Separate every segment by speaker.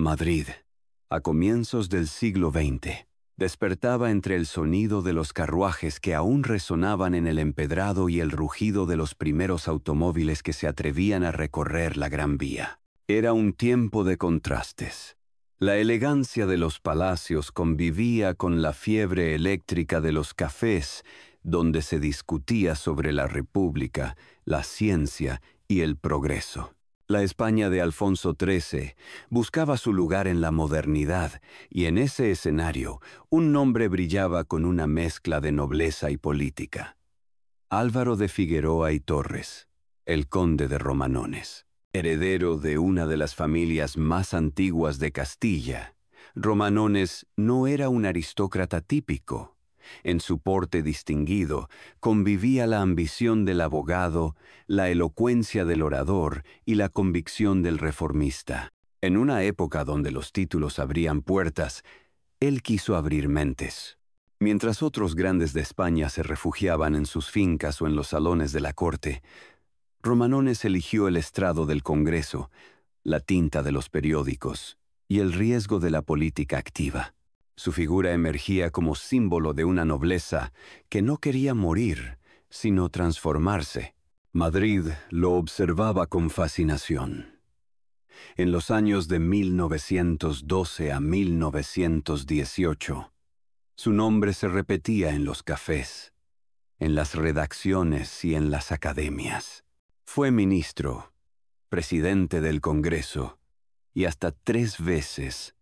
Speaker 1: Madrid, a comienzos del siglo XX, despertaba entre el sonido de los carruajes que aún resonaban en el empedrado y el rugido de los primeros automóviles que se atrevían a recorrer la Gran Vía. Era un tiempo de contrastes. La elegancia de los palacios convivía con la fiebre eléctrica de los cafés, donde se discutía sobre la República, la ciencia y el progreso. La España de Alfonso XIII buscaba su lugar en la modernidad, y en ese escenario un nombre brillaba con una mezcla de nobleza y política. Álvaro de Figueroa y Torres, el conde de Romanones. Heredero de una de las familias más antiguas de Castilla, Romanones no era un aristócrata típico. En su porte distinguido convivía la ambición del abogado, la elocuencia del orador y la convicción del reformista. En una época donde los títulos abrían puertas, él quiso abrir mentes. Mientras otros grandes de España se refugiaban en sus fincas o en los salones de la corte, Romanones eligió el estrado del Congreso, la tinta de los periódicos y el riesgo de la política activa. Su figura emergía como símbolo de una nobleza que no quería morir, sino transformarse. Madrid lo observaba con fascinación. En los años de 1912 a 1918, su nombre se repetía en los cafés, en las redacciones y en las academias. Fue ministro, presidente del Congreso y hasta 3 veces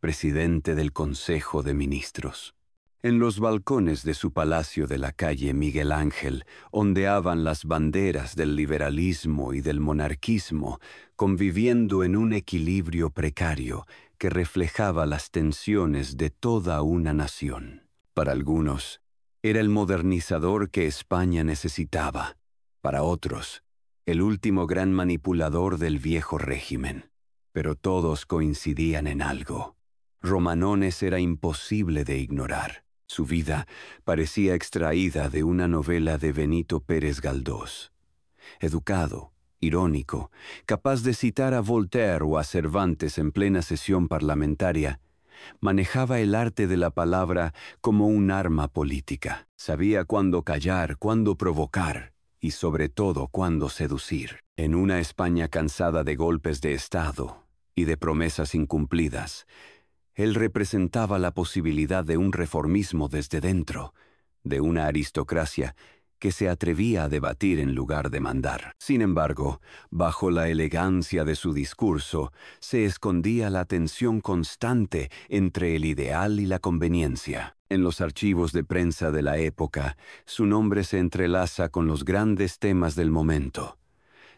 Speaker 1: presidente del Consejo de Ministros. En los balcones de su palacio de la calle Miguel Ángel ondeaban las banderas del liberalismo y del monarquismo, conviviendo en un equilibrio precario que reflejaba las tensiones de toda una nación. Para algunos, era el modernizador que España necesitaba. Para otros, el último gran manipulador del viejo régimen. Pero todos coincidían en algo. Romanones era imposible de ignorar. Su vida parecía extraída de una novela de Benito Pérez Galdós. Educado, irónico, capaz de citar a Voltaire o a Cervantes en plena sesión parlamentaria, manejaba el arte de la palabra como un arma política. Sabía cuándo callar, cuándo provocar y sobre todo cuándo seducir. En una España cansada de golpes de Estado y de promesas incumplidas, él representaba la posibilidad de un reformismo desde dentro, de una aristocracia que se atrevía a debatir en lugar de mandar. Sin embargo, bajo la elegancia de su discurso, se escondía la tensión constante entre el ideal y la conveniencia. En los archivos de prensa de la época, su nombre se entrelaza con los grandes temas del momento: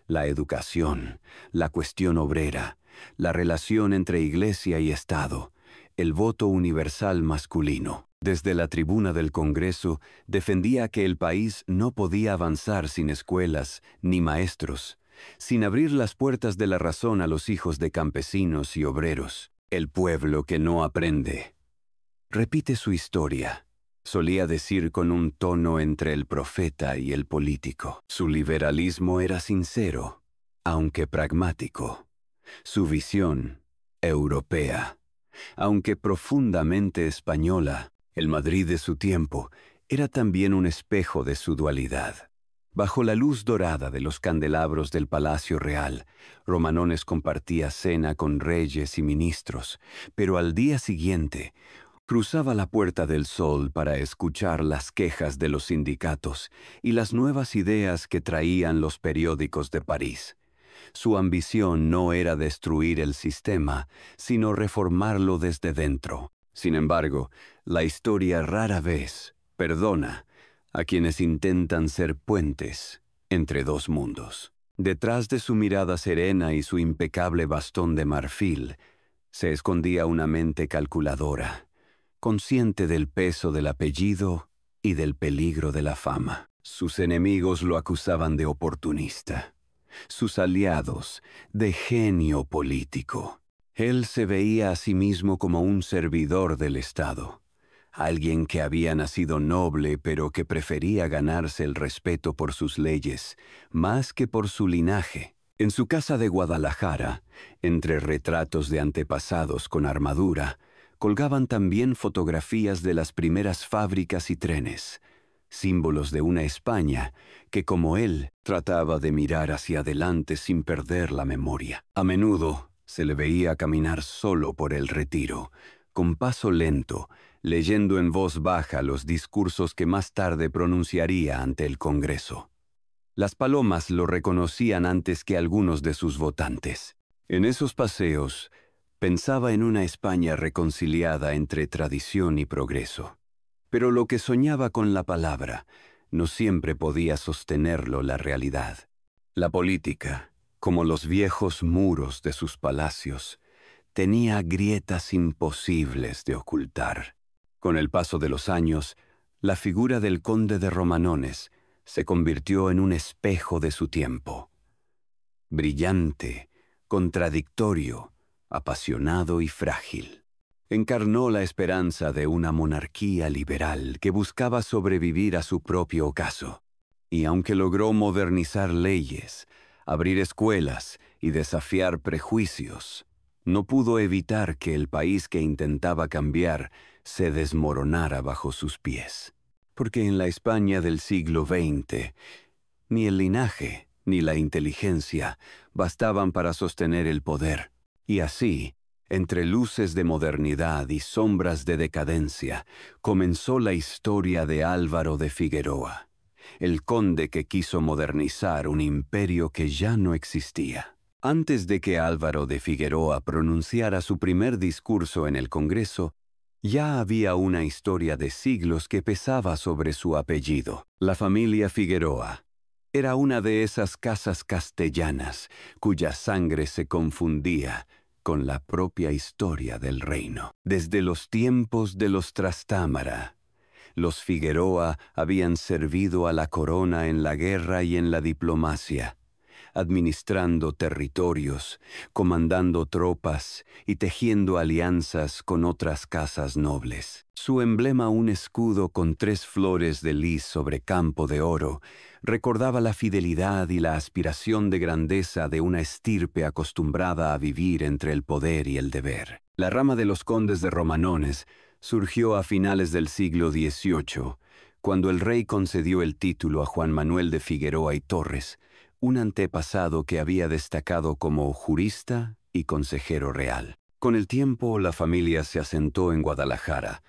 Speaker 1: la educación, la cuestión obrera, la relación entre Iglesia y Estado, el voto universal masculino. Desde la tribuna del Congreso defendía que el país no podía avanzar sin escuelas ni maestros, sin abrir las puertas de la razón a los hijos de campesinos y obreros. El pueblo que no aprende repite su historia, solía decir con un tono entre el profeta y el político. Su liberalismo era sincero, aunque pragmático. Su visión, europea, aunque profundamente española. El Madrid de su tiempo era también un espejo de su dualidad. Bajo la luz dorada de los candelabros del Palacio Real, Romanones compartía cena con reyes y ministros, pero al día siguiente cruzaba la Puerta del Sol para escuchar las quejas de los sindicatos y las nuevas ideas que traían los periódicos de París. Su ambición no era destruir el sistema, sino reformarlo desde dentro. Sin embargo, la historia rara vez perdona a quienes intentan ser puentes entre dos mundos. Detrás de su mirada serena y su impecable bastón de marfil, se escondía una mente calculadora, consciente del peso del apellido y del peligro de la fama. Sus enemigos lo acusaban de oportunista, sus aliados de genio político. Él se veía a sí mismo como un servidor del Estado, alguien que había nacido noble pero que prefería ganarse el respeto por sus leyes más que por su linaje. En su casa de Guadalajara, entre retratos de antepasados con armadura, colgaban también fotografías de las primeras fábricas y trenes, símbolos de una España que, como él, trataba de mirar hacia adelante sin perder la memoria. A menudo se le veía caminar solo por el Retiro, con paso lento, leyendo en voz baja los discursos que más tarde pronunciaría ante el Congreso. Las palomas lo reconocían antes que algunos de sus votantes. En esos paseos, pensaba en una España reconciliada entre tradición y progreso. Pero lo que soñaba con la palabra no siempre podía sostenerlo la realidad. La política, como los viejos muros de sus palacios, tenía grietas imposibles de ocultar. Con el paso de los años, la figura del conde de Romanones se convirtió en un espejo de su tiempo. Brillante, contradictorio, apasionado y frágil. Encarnó la esperanza de una monarquía liberal que buscaba sobrevivir a su propio ocaso. Y aunque logró modernizar leyes, abrir escuelas y desafiar prejuicios, no pudo evitar que el país que intentaba cambiar se desmoronara bajo sus pies. Porque en la España del siglo XX, ni el linaje ni la inteligencia bastaban para sostener el poder. Y así, entre luces de modernidad y sombras de decadencia, comenzó la historia de Álvaro de Figueroa, el conde que quiso modernizar un imperio que ya no existía. Antes de que Álvaro de Figueroa pronunciara su primer discurso en el Congreso, ya había una historia de siglos que pesaba sobre su apellido. La familia Figueroa era una de esas casas castellanas cuya sangre se confundía con la propia historia del reino. Desde los tiempos de los Trastámara, los Figueroa habían servido a la corona en la guerra y en la diplomacia, administrando territorios, comandando tropas y tejiendo alianzas con otras casas nobles. Su emblema, un escudo con 3 flores de lis sobre campo de oro, recordaba la fidelidad y la aspiración de grandeza de una estirpe acostumbrada a vivir entre el poder y el deber. La rama de los condes de Romanones surgió a finales del siglo XVIII, cuando el rey concedió el título a Juan Manuel de Figueroa y Torres, un antepasado que había destacado como jurista y consejero real. Con el tiempo, la familia se asentó en Guadalajara,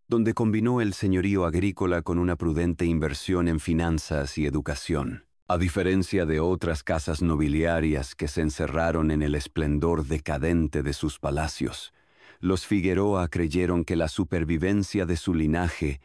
Speaker 1: donde combinó el señorío agrícola con una prudente inversión en finanzas y educación. A diferencia de otras casas nobiliarias que se encerraron en el esplendor decadente de sus palacios, los Figueroa creyeron que la supervivencia de su linaje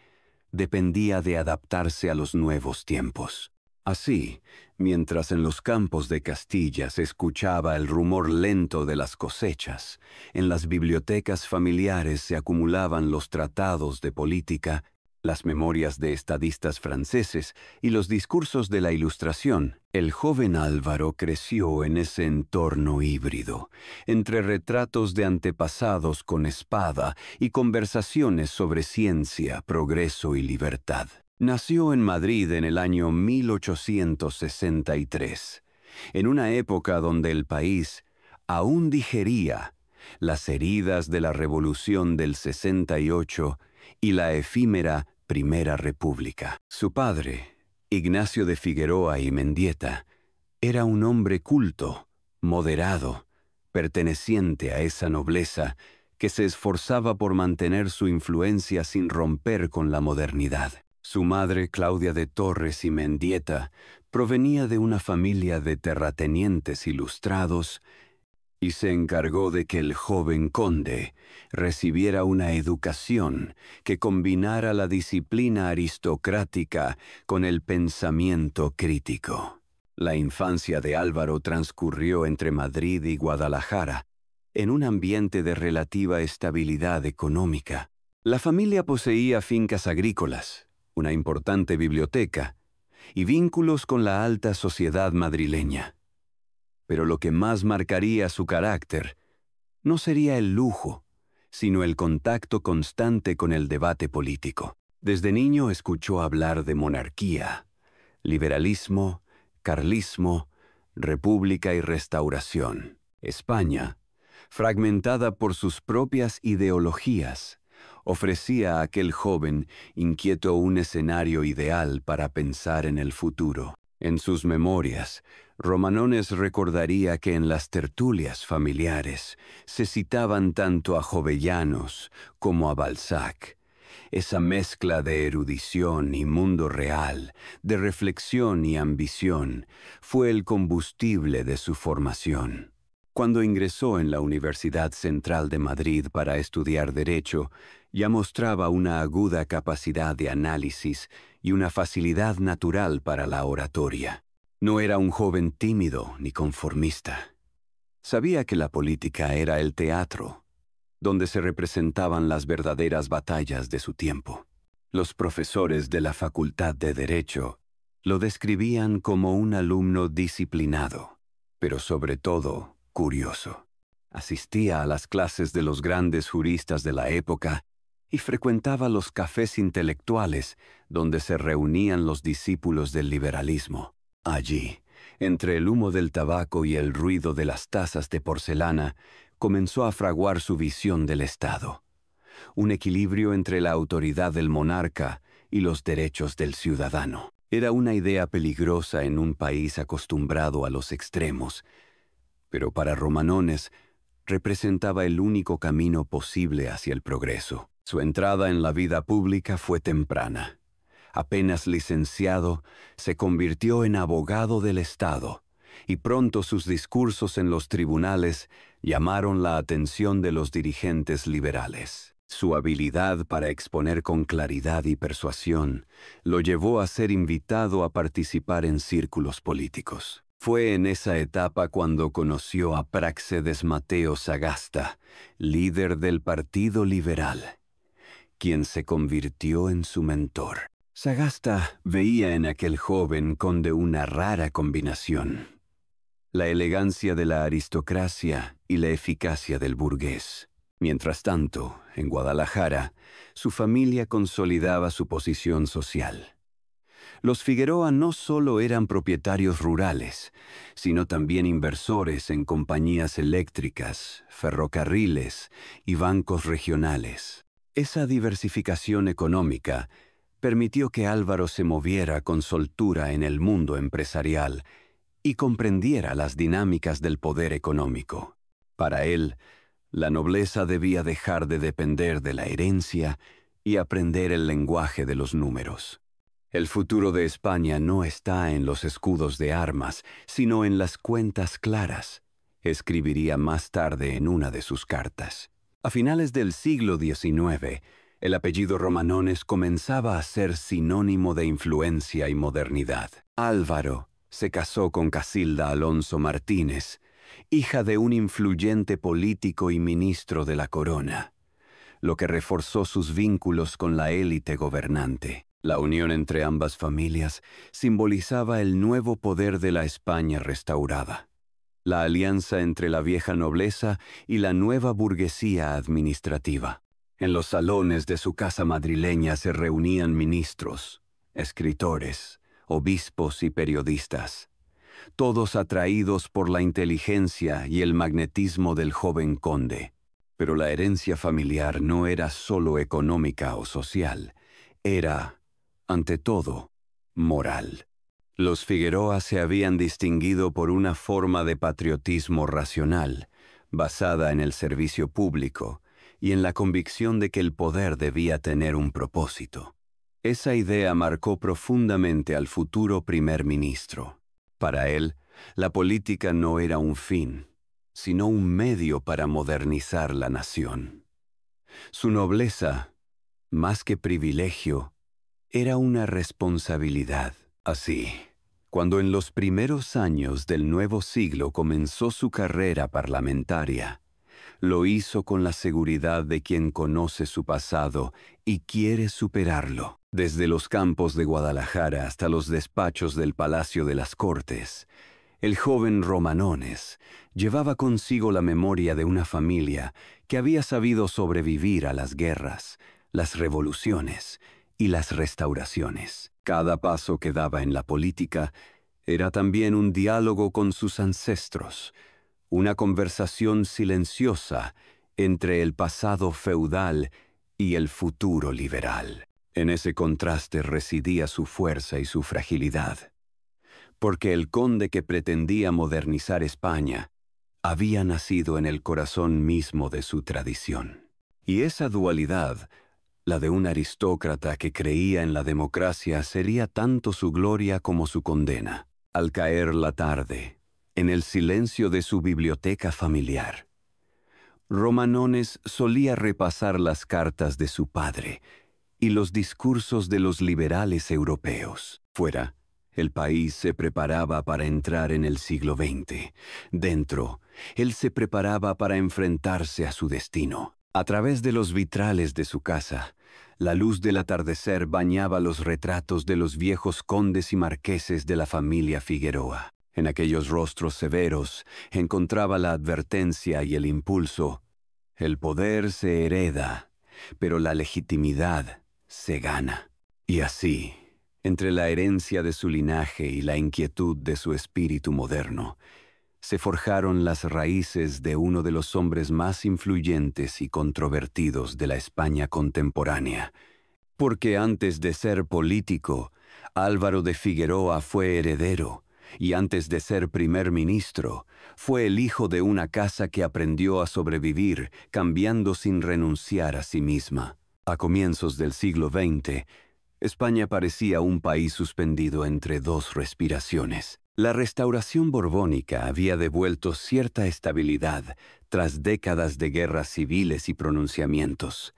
Speaker 1: dependía de adaptarse a los nuevos tiempos. Así, mientras en los campos de Castilla se escuchaba el rumor lento de las cosechas, en las bibliotecas familiares se acumulaban los tratados de política, las memorias de estadistas franceses y los discursos de la Ilustración, el joven Álvaro creció en ese entorno híbrido, entre retratos de antepasados con espada y conversaciones sobre ciencia, progreso y libertad. Nació en Madrid en el año 1863, en una época donde el país aún digería las heridas de la Revolución del 68 y la efímera Primera República. Su padre, Ignacio de Figueroa y Mendieta, era un hombre culto, moderado, perteneciente a esa nobleza que se esforzaba por mantener su influencia sin romper con la modernidad. Su madre, Claudia de Torres y Mendieta, provenía de una familia de terratenientes ilustrados y se encargó de que el joven conde recibiera una educación que combinara la disciplina aristocrática con el pensamiento crítico. La infancia de Álvaro transcurrió entre Madrid y Guadalajara, en un ambiente de relativa estabilidad económica. La familia poseía fincas agrícolas, una importante biblioteca y vínculos con la alta sociedad madrileña. Pero lo que más marcaría su carácter no sería el lujo, sino el contacto constante con el debate político. Desde niño escuchó hablar de monarquía, liberalismo, carlismo, República y Restauración. España, fragmentada por sus propias ideologías, ofrecía a aquel joven inquieto un escenario ideal para pensar en el futuro. En sus memorias, Romanones recordaría que en las tertulias familiares se citaban tanto a Jovellanos como a Balzac. Esa mezcla de erudición y mundo real, de reflexión y ambición, fue el combustible de su formación. Cuando ingresó en la Universidad Central de Madrid para estudiar Derecho, ya mostraba una aguda capacidad de análisis y una facilidad natural para la oratoria. No era un joven tímido ni conformista. Sabía que la política era el teatro, donde se representaban las verdaderas batallas de su tiempo. Los profesores de la Facultad de Derecho lo describían como un alumno disciplinado, pero sobre todo curioso. Asistía a las clases de los grandes juristas de la época y frecuentaba los cafés intelectuales donde se reunían los discípulos del liberalismo. Allí, entre el humo del tabaco y el ruido de las tazas de porcelana, comenzó a fraguar su visión del Estado. Un equilibrio entre la autoridad del monarca y los derechos del ciudadano. Era una idea peligrosa en un país acostumbrado a los extremos, pero para Romanones representaba el único camino posible hacia el progreso. Su entrada en la vida pública fue temprana. Apenas licenciado, se convirtió en abogado del Estado, y pronto sus discursos en los tribunales llamaron la atención de los dirigentes liberales. Su habilidad para exponer con claridad y persuasión lo llevó a ser invitado a participar en círculos políticos. Fue en esa etapa cuando conoció a Práxedes Mateo Sagasta, líder del Partido Liberal, quien se convirtió en su mentor. Sagasta veía en aquel joven conde una rara combinación: la elegancia de la aristocracia y la eficacia del burgués. Mientras tanto, en Guadalajara, su familia consolidaba su posición social. Los Figueroa no solo eran propietarios rurales, sino también inversores en compañías eléctricas, ferrocarriles y bancos regionales. Esa diversificación económica permitió que Álvaro se moviera con soltura en el mundo empresarial y comprendiera las dinámicas del poder económico. Para él, la nobleza debía dejar de depender de la herencia y aprender el lenguaje de los números. El futuro de España no está en los escudos de armas, sino en las cuentas claras, escribiría más tarde en una de sus cartas. A finales del siglo XIX, el apellido Romanones comenzaba a ser sinónimo de influencia y modernidad. Álvaro se casó con Casilda Alonso Martínez, hija de un influyente político y ministro de la corona, lo que reforzó sus vínculos con la élite gobernante. La unión entre ambas familias simbolizaba el nuevo poder de la España restaurada, la alianza entre la vieja nobleza y la nueva burguesía administrativa. En los salones de su casa madrileña se reunían ministros, escritores, obispos y periodistas, todos atraídos por la inteligencia y el magnetismo del joven conde. Pero la herencia familiar no era solo económica o social, era, ante todo, moral. Los Figueroa se habían distinguido por una forma de patriotismo racional, basada en el servicio público y en la convicción de que el poder debía tener un propósito. Esa idea marcó profundamente al futuro primer ministro. Para él, la política no era un fin, sino un medio para modernizar la nación. Su nobleza, más que privilegio, era una responsabilidad. Así, cuando en los primeros años del nuevo siglo comenzó su carrera parlamentaria, lo hizo con la seguridad de quien conoce su pasado y quiere superarlo. Desde los campos de Guadalajara hasta los despachos del Palacio de las Cortes, el joven Romanones llevaba consigo la memoria de una familia que había sabido sobrevivir a las guerras, las revoluciones y las restauraciones. Cada paso que daba en la política Era también un diálogo con sus ancestros, una conversación silenciosa entre el pasado feudal y el futuro liberal. En ese contraste residía su fuerza y su fragilidad, porque el conde que pretendía modernizar España había nacido en el corazón mismo de su tradición. Y esa dualidad, la de un aristócrata que creía en la democracia, sería tanto su gloria como su condena. Al caer la tarde, en el silencio de su biblioteca familiar, Romanones solía repasar las cartas de su padre y los discursos de los liberales europeos. Fuera, el país se preparaba para entrar en el siglo XX. Dentro, él se preparaba para enfrentarse a su destino. A través de los vitrales de su casa, la luz del atardecer bañaba los retratos de los viejos condes y marqueses de la familia Figueroa. En aquellos rostros severos encontraba la advertencia y el impulso. El poder se hereda, pero la legitimidad se gana. Y así, entre la herencia de su linaje y la inquietud de su espíritu moderno, se forjaron las raíces de uno de los hombres más influyentes y controvertidos de la España contemporánea. Porque antes de ser político, Álvaro de Figueroa fue heredero, y antes de ser primer ministro, fue el hijo de una casa que aprendió a sobrevivir, cambiando sin renunciar a sí misma. A comienzos del siglo XX, España parecía un país suspendido entre dos respiraciones. La restauración borbónica había devuelto cierta estabilidad tras décadas de guerras civiles y pronunciamientos,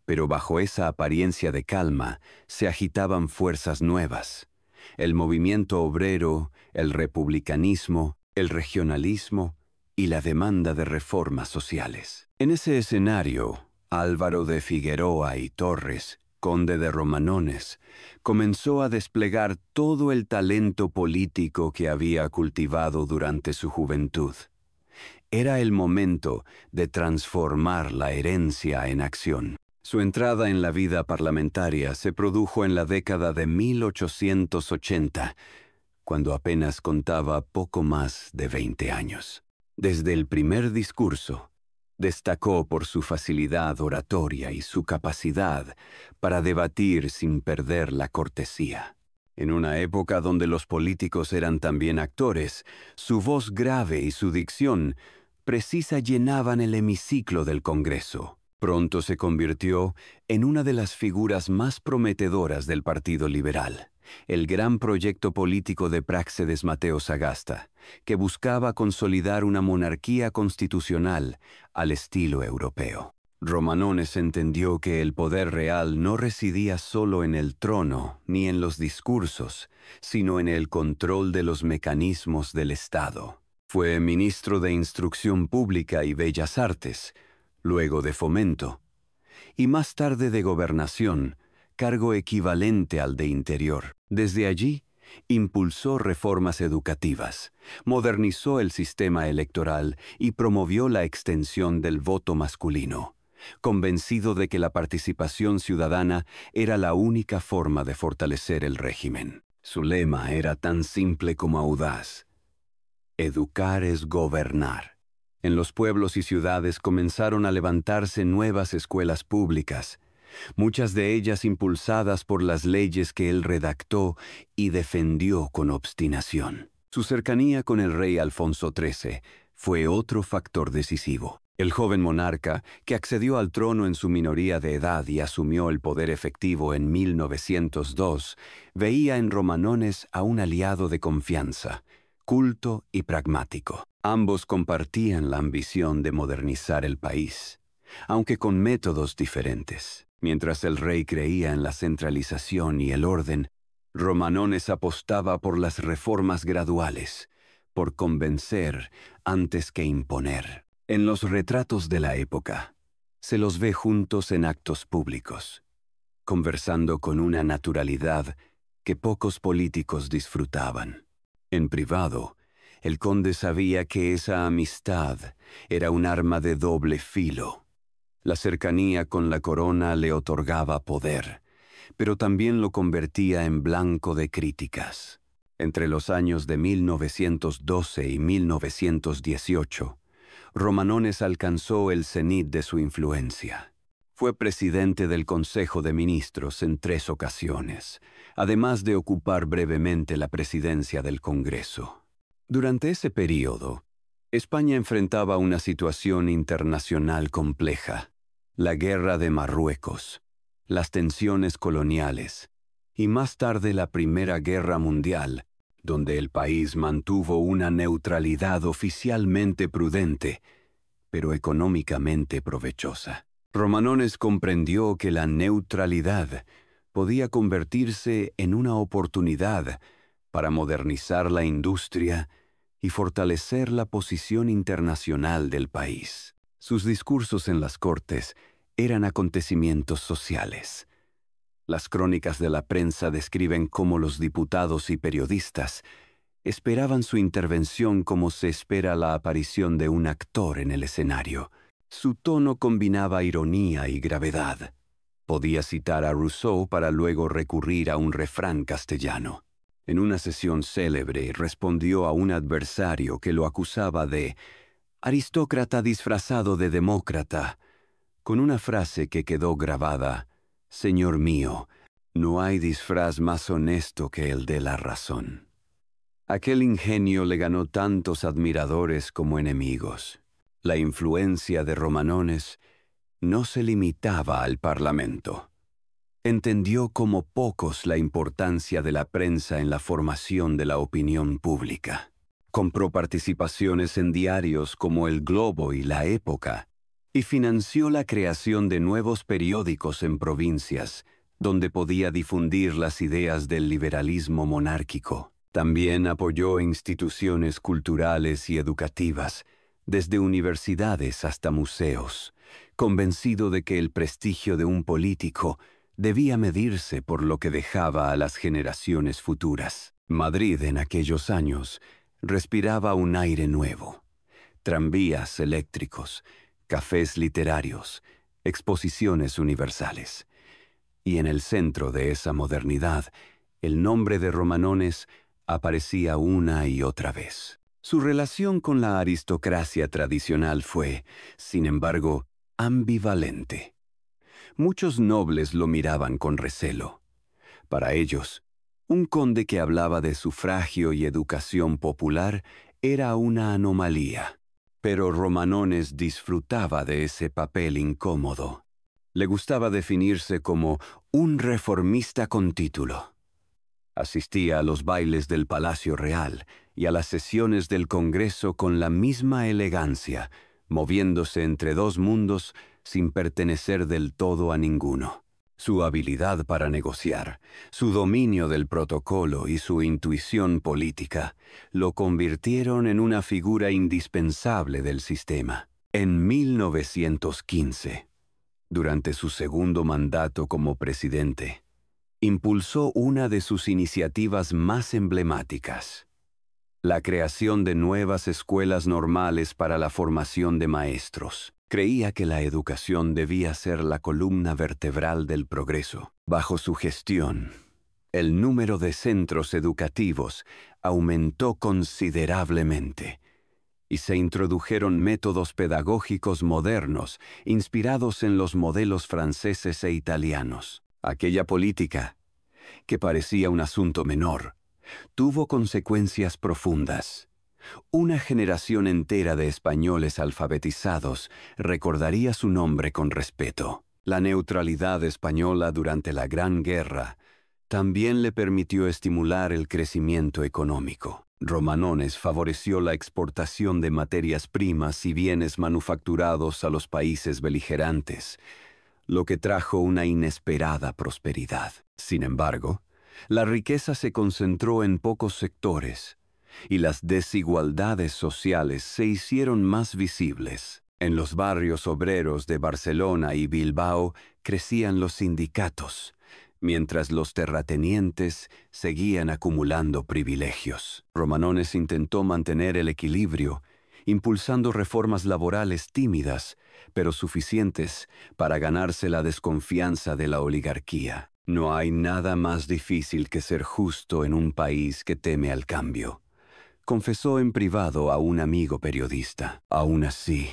Speaker 1: pero bajo esa apariencia de calma se agitaban fuerzas nuevas. El movimiento obrero, el republicanismo, el regionalismo y la demanda de reformas sociales. En ese escenario, Álvaro de Figueroa y Torres, conde de Romanones, comenzó a desplegar todo el talento político que había cultivado durante su juventud. Era el momento de transformar la herencia en acción. Su entrada en la vida parlamentaria se produjo en la década de 1880, cuando apenas contaba poco más de 20 años. Desde el primer discurso, destacó por su facilidad oratoria y su capacidad para debatir sin perder la cortesía. En una época donde los políticos eran también actores, su voz grave y su dicción precisa llenaban el hemiciclo del Congreso. Pronto se convirtió en una de las figuras más prometedoras del Partido Liberal, el gran proyecto político de Práxedes Mateo Sagasta, que buscaba consolidar una monarquía constitucional al estilo europeo. Romanones entendió que el poder real no residía solo en el trono ni en los discursos, sino en el control de los mecanismos del Estado. Fue ministro de Instrucción Pública y Bellas Artes, luego de Fomento, y más tarde de Gobernación, cargo equivalente al de Interior. Desde allí, impulsó reformas educativas, modernizó el sistema electoral y promovió la extensión del voto masculino, convencido de que la participación ciudadana era la única forma de fortalecer el régimen. Su lema era tan simple como audaz: educar es gobernar. En los pueblos y ciudades comenzaron a levantarse nuevas escuelas públicas, muchas de ellas impulsadas por las leyes que él redactó y defendió con obstinación. Su cercanía con el rey Alfonso XIII fue otro factor decisivo. El joven monarca, que accedió al trono en su minoría de edad y asumió el poder efectivo en 1902, veía en Romanones a un aliado de confianza, culto y pragmático. Ambos compartían la ambición de modernizar el país, aunque con métodos diferentes. Mientras el rey creía en la centralización y el orden, Romanones apostaba por las reformas graduales, por convencer antes que imponer. En los retratos de la época, se los ve juntos en actos públicos, conversando con una naturalidad que pocos políticos disfrutaban. En privado, el conde sabía que esa amistad era un arma de doble filo. La cercanía con la corona le otorgaba poder, pero también lo convertía en blanco de críticas. Entre los años de 1912 y 1918, Romanones alcanzó el cenit de su influencia. Fue presidente del Consejo de Ministros en 3 ocasiones, además de ocupar brevemente la presidencia del Congreso. Durante ese período, España enfrentaba una situación internacional compleja: la guerra de Marruecos, las tensiones coloniales y más tarde la Primera Guerra Mundial, donde el país mantuvo una neutralidad oficialmente prudente, pero económicamente provechosa. Romanones comprendió que la neutralidad podía convertirse en una oportunidad para modernizar la industria y fortalecer la posición internacional del país. Sus discursos en las Cortes eran acontecimientos sociales. Las crónicas de la prensa describen cómo los diputados y periodistas esperaban su intervención como se espera la aparición de un actor en el escenario. Su tono combinaba ironía y gravedad. Podía citar a Rousseau para luego recurrir a un refrán castellano. En una sesión célebre respondió a un adversario que lo acusaba de aristócrata disfrazado de demócrata, con una frase que quedó grabada: «Señor mío, no hay disfraz más honesto que el de la razón». Aquel ingenio le ganó tantos admiradores como enemigos. La influencia de Romanones no se limitaba al Parlamento. Entendió como pocos la importancia de la prensa en la formación de la opinión pública. Compró participaciones en diarios como El Globo y La Época, y financió la creación de nuevos periódicos en provincias, donde podía difundir las ideas del liberalismo monárquico. También apoyó instituciones culturales y educativas, desde universidades hasta museos, convencido de que el prestigio de un político debía medirse por lo que dejaba a las generaciones futuras. Madrid en aquellos años respiraba un aire nuevo: tranvías eléctricos, cafés literarios, exposiciones universales. Y en el centro de esa modernidad, el nombre de Romanones aparecía una y otra vez. Su relación con la aristocracia tradicional fue, sin embargo, ambivalente. Muchos nobles lo miraban con recelo. Para ellos, un conde que hablaba de sufragio y educación popular era una anomalía. Pero Romanones disfrutaba de ese papel incómodo. Le gustaba definirse como un reformista con título. Asistía a los bailes del Palacio Real y a las sesiones del Congreso con la misma elegancia, moviéndose entre 2 mundos sin pertenecer del todo a ninguno. Su habilidad para negociar, su dominio del protocolo y su intuición política lo convirtieron en una figura indispensable del sistema. En 1915, durante su segundo mandato como presidente, impulsó una de sus iniciativas más emblemáticas: la creación de nuevas escuelas normales para la formación de maestros. Creía que la educación debía ser la columna vertebral del progreso. Bajo su gestión, el número de centros educativos aumentó considerablemente y se introdujeron métodos pedagógicos modernos inspirados en los modelos franceses e italianos. Aquella política, que parecía un asunto menor, tuvo consecuencias profundas. Una generación entera de españoles alfabetizados recordaría su nombre con respeto. La neutralidad española durante la Gran Guerra también le permitió estimular el crecimiento económico. Romanones favoreció la exportación de materias primas y bienes manufacturados a los países beligerantes, lo que trajo una inesperada prosperidad. Sin embargo, la riqueza se concentró en pocos sectores y las desigualdades sociales se hicieron más visibles. En los barrios obreros de Barcelona y Bilbao crecían los sindicatos, mientras los terratenientes seguían acumulando privilegios. Romanones intentó mantener el equilibrio, impulsando reformas laborales tímidas, pero suficientes para ganarse la desconfianza de la oligarquía. No hay nada más difícil que ser justo en un país que teme al cambio, confesó en privado a un amigo periodista. Aún así,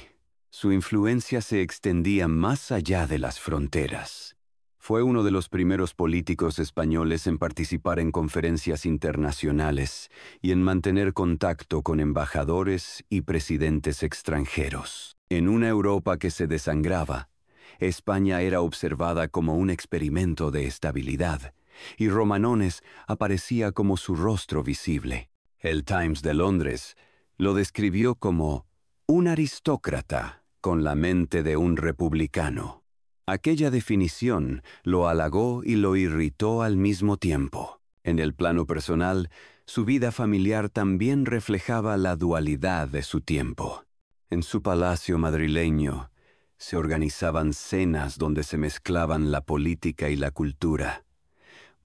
Speaker 1: su influencia se extendía más allá de las fronteras. Fue uno de los primeros políticos españoles en participar en conferencias internacionales y en mantener contacto con embajadores y presidentes extranjeros. En una Europa que se desangraba, España era observada como un experimento de estabilidad, y Romanones aparecía como su rostro visible. El Times de Londres lo describió como un aristócrata con la mente de un republicano. Aquella definición lo halagó y lo irritó al mismo tiempo. En el plano personal, su vida familiar también reflejaba la dualidad de su tiempo. En su palacio madrileño se organizaban cenas donde se mezclaban la política y la cultura.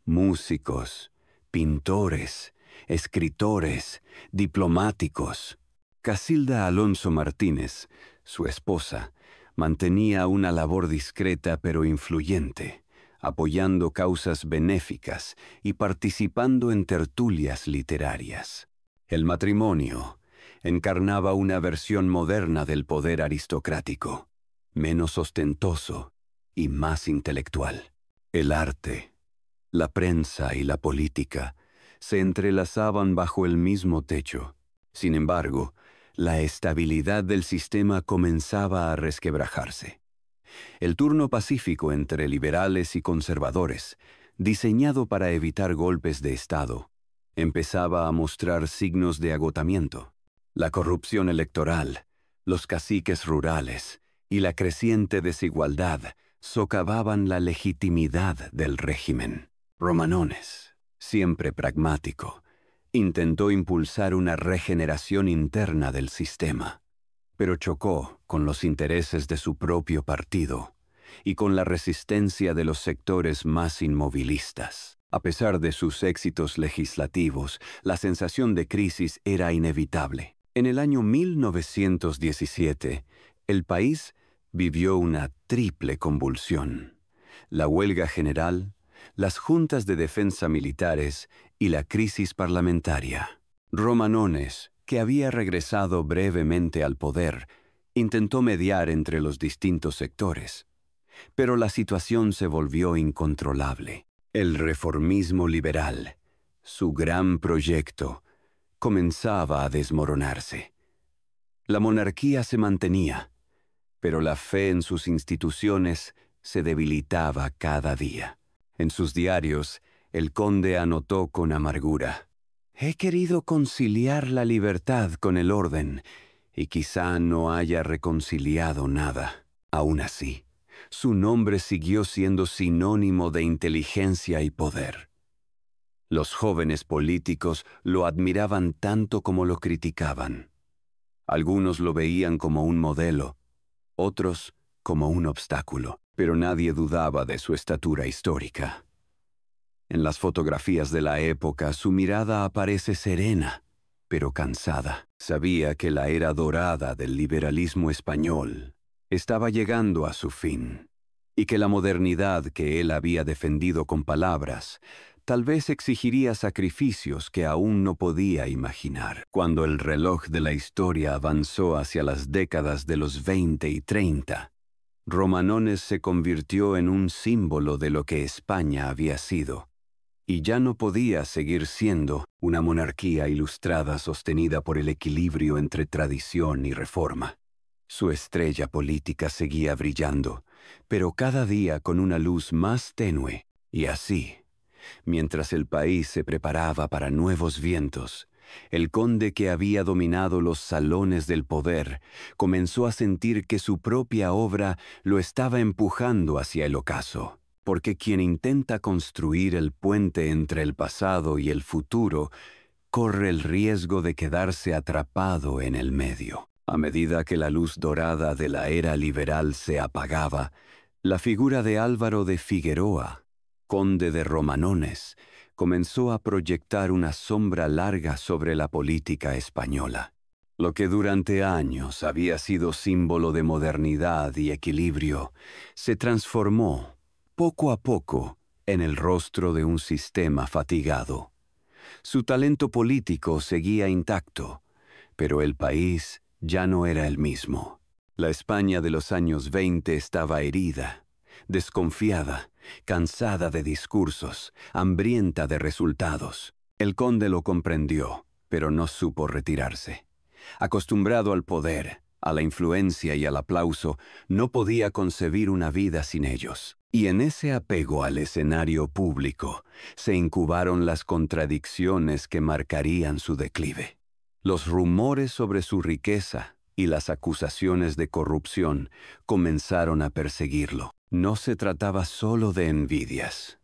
Speaker 1: Músicos, pintores, escritores, diplomáticos. Casilda Alonso Martínez, su esposa, mantenía una labor discreta pero influyente, apoyando causas benéficas y participando en tertulias literarias. El matrimonio encarnaba una versión moderna del poder aristocrático, menos ostentoso y más intelectual. El arte, la prensa y la política se entrelazaban bajo el mismo techo. Sin embargo, la estabilidad del sistema comenzaba a resquebrajarse. El turno pacífico entre liberales y conservadores, diseñado para evitar golpes de Estado, empezaba a mostrar signos de agotamiento. La corrupción electoral, los caciques rurales y la creciente desigualdad socavaban la legitimidad del régimen. Romanones, siempre pragmático, intentó impulsar una regeneración interna del sistema, pero chocó con los intereses de su propio partido y con la resistencia de los sectores más inmovilistas. A pesar de sus éxitos legislativos, la sensación de crisis era inevitable. En el año 1917, el país vivió una triple convulsión: la huelga general, las juntas de defensa militares y la crisis parlamentaria. Romanones, que había regresado brevemente al poder, intentó mediar entre los distintos sectores, pero la situación se volvió incontrolable. El reformismo liberal, su gran proyecto, comenzaba a desmoronarse. La monarquía se mantenía, pero la fe en sus instituciones se debilitaba cada día. En sus diarios, el conde anotó con amargura: «He querido conciliar la libertad con el orden, y quizá no haya reconciliado nada». Aún así, su nombre siguió siendo sinónimo de inteligencia y poder. Los jóvenes políticos lo admiraban tanto como lo criticaban. Algunos lo veían como un modelo, otros como un obstáculo, pero nadie dudaba de su estatura histórica. En las fotografías de la época, su mirada aparece serena, pero cansada. Sabía que la era dorada del liberalismo español estaba llegando a su fin, y que la modernidad que él había defendido con palabras tal vez exigiría sacrificios que aún no podía imaginar. Cuando el reloj de la historia avanzó hacia las décadas de los 20 y 30, Romanones se convirtió en un símbolo de lo que España había sido, y ya no podía seguir siendo una monarquía ilustrada sostenida por el equilibrio entre tradición y reforma. Su estrella política seguía brillando, pero cada día con una luz más tenue, y así, mientras el país se preparaba para nuevos vientos, el conde que había dominado los salones del poder comenzó a sentir que su propia obra lo estaba empujando hacia el ocaso. Porque quien intenta construir el puente entre el pasado y el futuro corre el riesgo de quedarse atrapado en el medio. A medida que la luz dorada de la era liberal se apagaba, la figura de Álvaro de Figueroa, conde de Romanones, comenzó a proyectar una sombra larga sobre la política española. Lo que durante años había sido símbolo de modernidad y equilibrio, se transformó, poco a poco, en el rostro de un sistema fatigado. Su talento político seguía intacto, pero el país ya no era el mismo. La España de los años 20 estaba herida, desconfiada, cansada de discursos, hambrienta de resultados. El conde lo comprendió, pero no supo retirarse. Acostumbrado al poder, a la influencia y al aplauso, no podía concebir una vida sin ellos. Y en ese apego al escenario público se incubaron las contradicciones que marcarían su declive. Los rumores sobre su riqueza y las acusaciones de corrupción comenzaron a perseguirlo. No se trataba solo de envidias.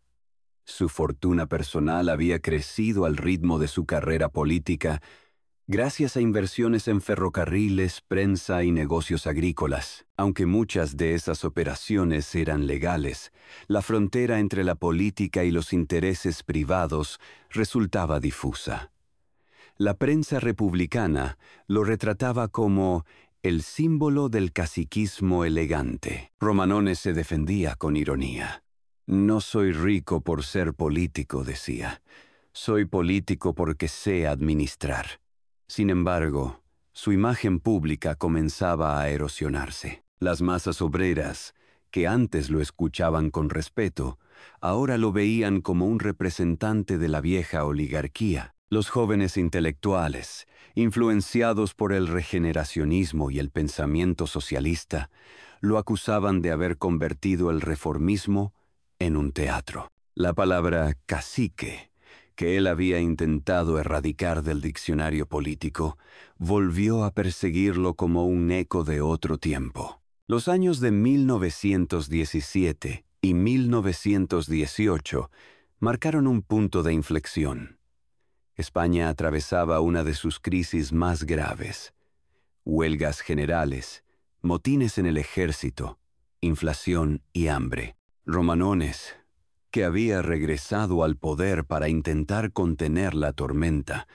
Speaker 1: Su fortuna personal había crecido al ritmo de su carrera política gracias a inversiones en ferrocarriles, prensa y negocios agrícolas. Aunque muchas de esas operaciones eran legales, la frontera entre la política y los intereses privados resultaba difusa. La prensa republicana lo retrataba como el símbolo del caciquismo elegante. Romanones se defendía con ironía. «No soy rico por ser político», decía. «Soy político porque sé administrar». Sin embargo, su imagen pública comenzaba a erosionarse. Las masas obreras, que antes lo escuchaban con respeto, ahora lo veían como un representante de la vieja oligarquía. Los jóvenes intelectuales, influenciados por el regeneracionismo y el pensamiento socialista, lo acusaban de haber convertido el reformismo en un teatro. La palabra cacique, que él había intentado erradicar del diccionario político, volvió a perseguirlo como un eco de otro tiempo. Los años de 1917 y 1918 marcaron un punto de inflexión. España atravesaba una de sus crisis más graves. Huelgas generales, motines en el ejército, inflación y hambre. Romanones, que había regresado al poder para intentar contener la tormenta,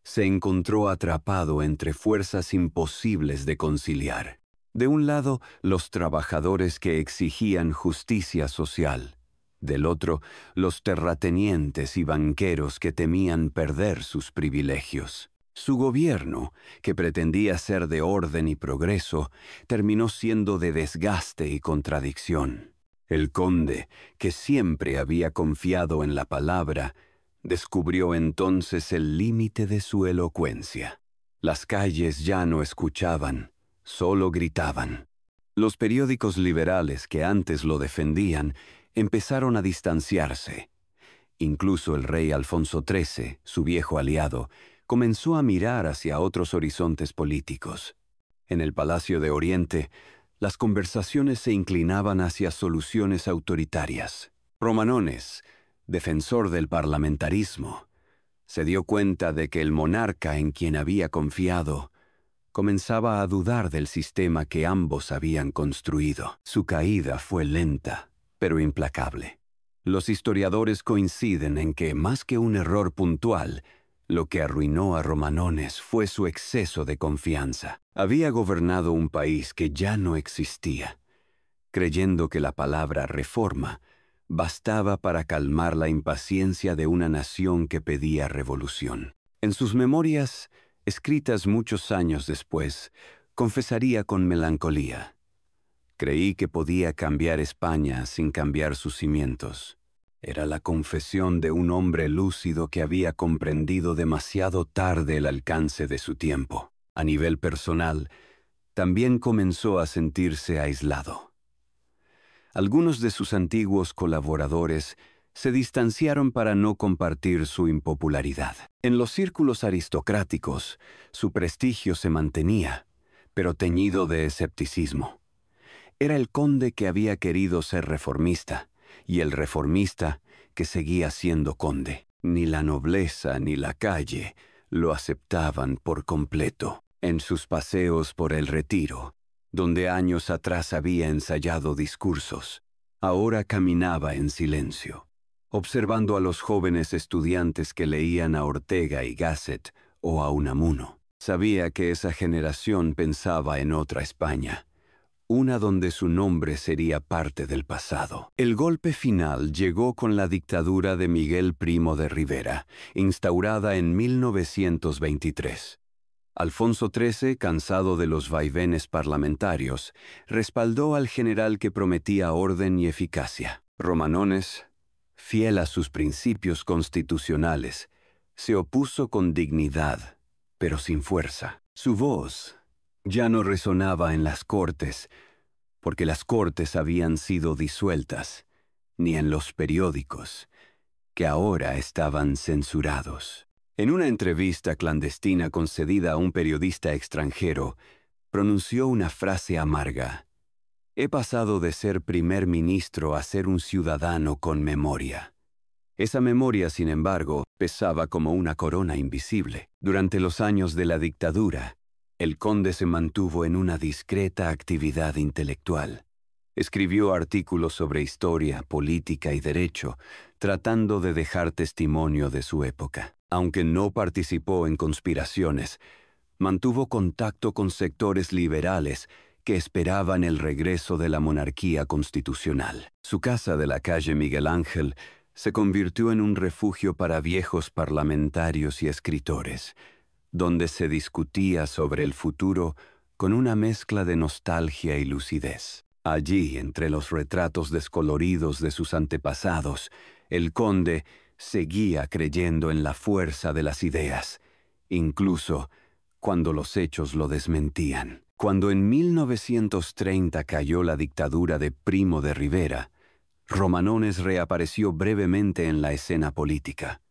Speaker 1: se encontró atrapado entre fuerzas imposibles de conciliar. De un lado, los trabajadores que exigían justicia social. Del otro, los terratenientes y banqueros que temían perder sus privilegios. Su gobierno, que pretendía ser de orden y progreso, terminó siendo de desgaste y contradicción. El conde, que siempre había confiado en la palabra, descubrió entonces el límite de su elocuencia. Las calles ya no escuchaban, solo gritaban. Los periódicos liberales que antes lo defendían empezaron a distanciarse. Incluso el rey Alfonso XIII, su viejo aliado, comenzó a mirar hacia otros horizontes políticos. En el Palacio de Oriente, las conversaciones se inclinaban hacia soluciones autoritarias. Romanones, defensor del parlamentarismo, se dio cuenta de que el monarca en quien había confiado comenzaba a dudar del sistema que ambos habían construido. Su caída fue lenta, pero implacable. Los historiadores coinciden en que, más que un error puntual, lo que arruinó a Romanones fue su exceso de confianza. Había gobernado un país que ya no existía, creyendo que la palabra reforma bastaba para calmar la impaciencia de una nación que pedía revolución. En sus memorias, escritas muchos años después, confesaría con melancolía: «Creí que podía cambiar España sin cambiar sus cimientos». Era la confesión de un hombre lúcido que había comprendido demasiado tarde el alcance de su tiempo. A nivel personal, también comenzó a sentirse aislado. Algunos de sus antiguos colaboradores se distanciaron para no compartir su impopularidad. En los círculos aristocráticos, su prestigio se mantenía, pero teñido de escepticismo. Era el conde que había querido ser reformista, y el reformista que seguía siendo conde. Ni la nobleza ni la calle lo aceptaban por completo. En sus paseos por el Retiro, donde años atrás había ensayado discursos, ahora caminaba en silencio, observando a los jóvenes estudiantes que leían a Ortega y Gasset o a Unamuno. Sabía que esa generación pensaba en otra España, una donde su nombre sería parte del pasado. El golpe final llegó con la dictadura de Miguel Primo de Rivera, instaurada en 1923. Alfonso XIII, cansado de los vaivenes parlamentarios, respaldó al general que prometía orden y eficacia. Romanones, fiel a sus principios constitucionales, se opuso con dignidad, pero sin fuerza. Su voz ya no resonaba en las Cortes, porque las Cortes habían sido disueltas, ni en los periódicos, que ahora estaban censurados. En una entrevista clandestina concedida a un periodista extranjero, pronunció una frase amarga: «He pasado de ser primer ministro a ser un ciudadano con memoria». Esa memoria, sin embargo, pesaba como una corona invisible. Durante los años de la dictadura, el conde se mantuvo en una discreta actividad intelectual. Escribió artículos sobre historia, política y derecho, tratando de dejar testimonio de su época. Aunque no participó en conspiraciones, mantuvo contacto con sectores liberales que esperaban el regreso de la monarquía constitucional. Su casa de la calle Miguel Ángel se convirtió en un refugio para viejos parlamentarios y escritores, donde se discutía sobre el futuro con una mezcla de nostalgia y lucidez. Allí, entre los retratos descoloridos de sus antepasados, el conde seguía creyendo en la fuerza de las ideas, incluso cuando los hechos lo desmentían. Cuando en 1930 cayó la dictadura de Primo de Rivera, Romanones reapareció brevemente en la escena política.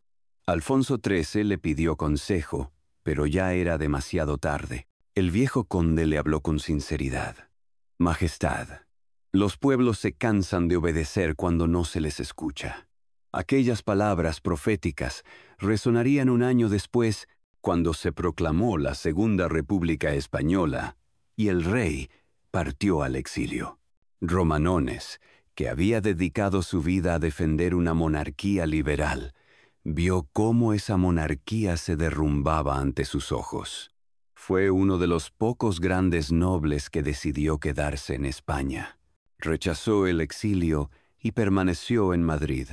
Speaker 1: Alfonso XIII le pidió consejo, pero ya era demasiado tarde. El viejo conde le habló con sinceridad. «Majestad, los pueblos se cansan de obedecer cuando no se les escucha». Aquellas palabras proféticas resonarían un año después, cuando se proclamó la Segunda República Española y el rey partió al exilio. Romanones, que había dedicado su vida a defender una monarquía liberal, vio cómo esa monarquía se derrumbaba ante sus ojos. Fue uno de los pocos grandes nobles que decidió quedarse en España. Rechazó el exilio y permaneció en Madrid,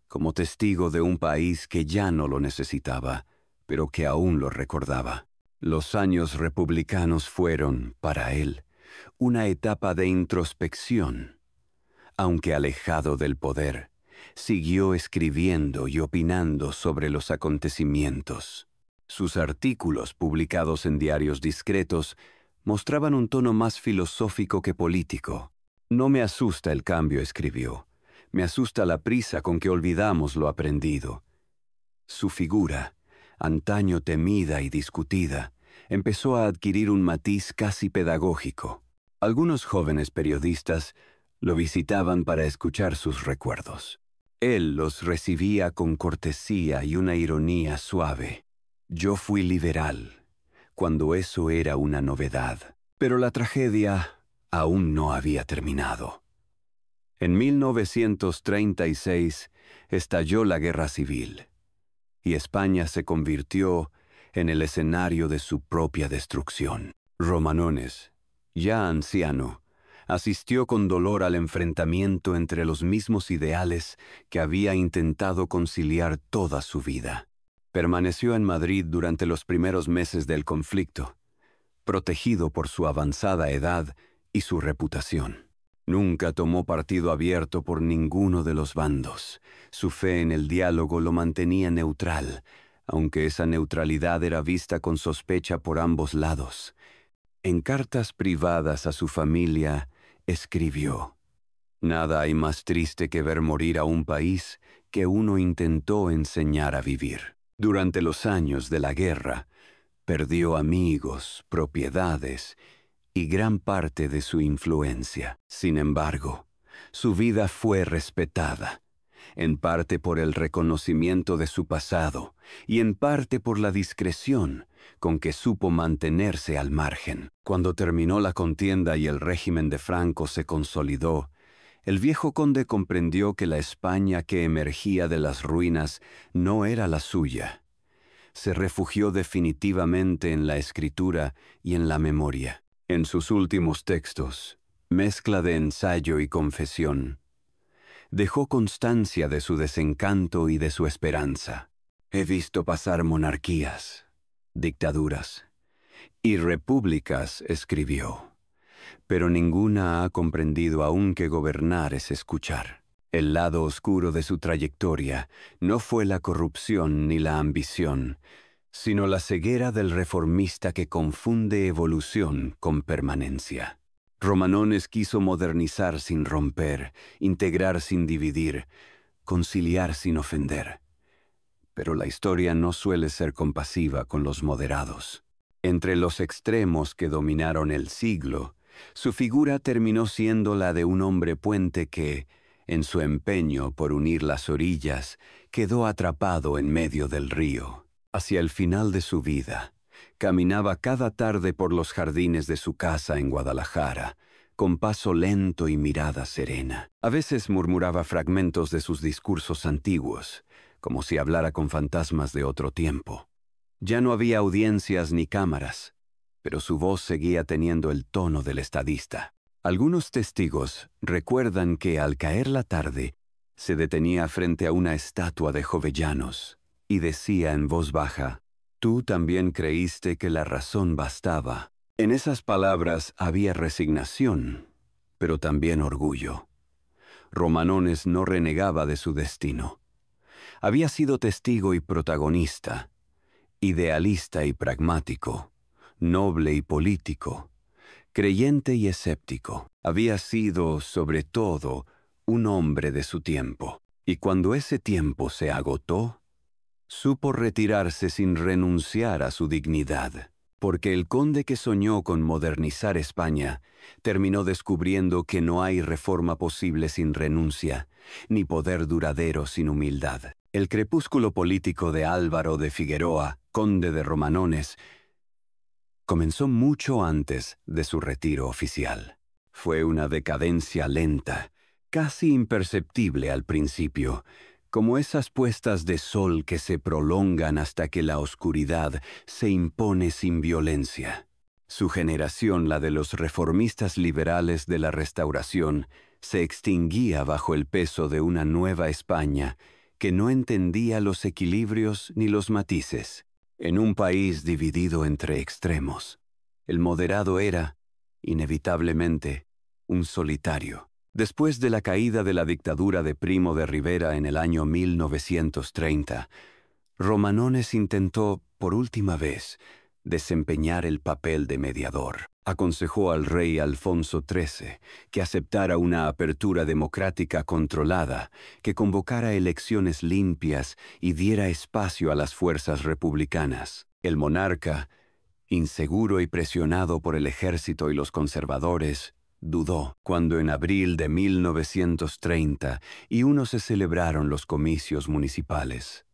Speaker 1: como testigo de un país que ya no lo necesitaba, pero que aún lo recordaba. Los años republicanos fueron, para él, una etapa de introspección. Aunque alejado del poder, siguió escribiendo y opinando sobre los acontecimientos. Sus artículos, publicados en diarios discretos, mostraban un tono más filosófico que político. «No me asusta el cambio», escribió. «Me asusta la prisa con que olvidamos lo aprendido». Su figura, antaño temida y discutida, empezó a adquirir un matiz casi pedagógico. Algunos jóvenes periodistas lo visitaban para escuchar sus recuerdos. Él los recibía con cortesía y una ironía suave. «Yo fui liberal, cuando eso era una novedad». Pero la tragedia aún no había terminado. En 1936 estalló la Guerra Civil, y España se convirtió en el escenario de su propia destrucción. Romanones, ya anciano, asistió con dolor al enfrentamiento entre los mismos ideales que había intentado conciliar toda su vida. Permaneció en Madrid durante los primeros meses del conflicto, protegido por su avanzada edad y su reputación. Nunca tomó partido abierto por ninguno de los bandos. Su fe en el diálogo lo mantenía neutral, aunque esa neutralidad era vista con sospecha por ambos lados. En cartas privadas a su familia, escribió: «Nada hay más triste que ver morir a un país que uno intentó enseñar a vivir». Durante los años de la guerra, perdió amigos, propiedades y gran parte de su influencia. Sin embargo, su vida fue respetada, en parte por el reconocimiento de su pasado y en parte por la discreción con que supo mantenerse al margen. Cuando terminó la contienda y el régimen de Franco se consolidó, el viejo conde comprendió que la España que emergía de las ruinas no era la suya. Se refugió definitivamente en la escritura y en la memoria. En sus últimos textos, mezcla de ensayo y confesión, dejó constancia de su desencanto y de su esperanza. He visto pasar monarquías, dictaduras y repúblicas, escribió, pero ninguna ha comprendido aún que gobernar es escuchar. El lado oscuro de su trayectoria no fue la corrupción ni la ambición, sino la ceguera del reformista que confunde evolución con permanencia. Romanones quiso modernizar sin romper, integrar sin dividir, conciliar sin ofender. Pero la historia no suele ser compasiva con los moderados. Entre los extremos que dominaron el siglo, su figura terminó siendo la de un hombre puente que, en su empeño por unir las orillas, quedó atrapado en medio del río. Hacia el final de su vida, caminaba cada tarde por los jardines de su casa en Guadalajara, con paso lento y mirada serena. A veces murmuraba fragmentos de sus discursos antiguos, como si hablara con fantasmas de otro tiempo. Ya no había audiencias ni cámaras, pero su voz seguía teniendo el tono del estadista. Algunos testigos recuerdan que al caer la tarde se detenía frente a una estatua de Jovellanos y decía en voz baja: «Tú también creíste que la razón bastaba». En esas palabras había resignación, pero también orgullo. Romanones no renegaba de su destino. Había sido testigo y protagonista, idealista y pragmático, noble y político, creyente y escéptico. Había sido, sobre todo, un hombre de su tiempo. Y cuando ese tiempo se agotó, supo retirarse sin renunciar a su dignidad, porque el conde que soñó con modernizar España terminó descubriendo que no hay reforma posible sin renuncia, ni poder duradero sin humildad. El crepúsculo político de Álvaro de Figueroa, conde de Romanones, comenzó mucho antes de su retiro oficial. Fue una decadencia lenta, casi imperceptible al principio, como esas puestas de sol que se prolongan hasta que la oscuridad se impone sin violencia. Su generación, la de los reformistas liberales de la Restauración, se extinguía bajo el peso de una nueva España que no entendía los equilibrios ni los matices. En un país dividido entre extremos, el moderado era, inevitablemente, un solitario. Después de la caída de la dictadura de Primo de Rivera en el año 1930, Romanones intentó, por última vez, desempeñar el papel de mediador. Aconsejó al rey Alfonso XIII que aceptara una apertura democrática controlada, que convocara elecciones limpias y diera espacio a las fuerzas republicanas. El monarca, inseguro y presionado por el ejército y los conservadores, dudó cuando en abril de 1930 se celebraron los comicios municipales.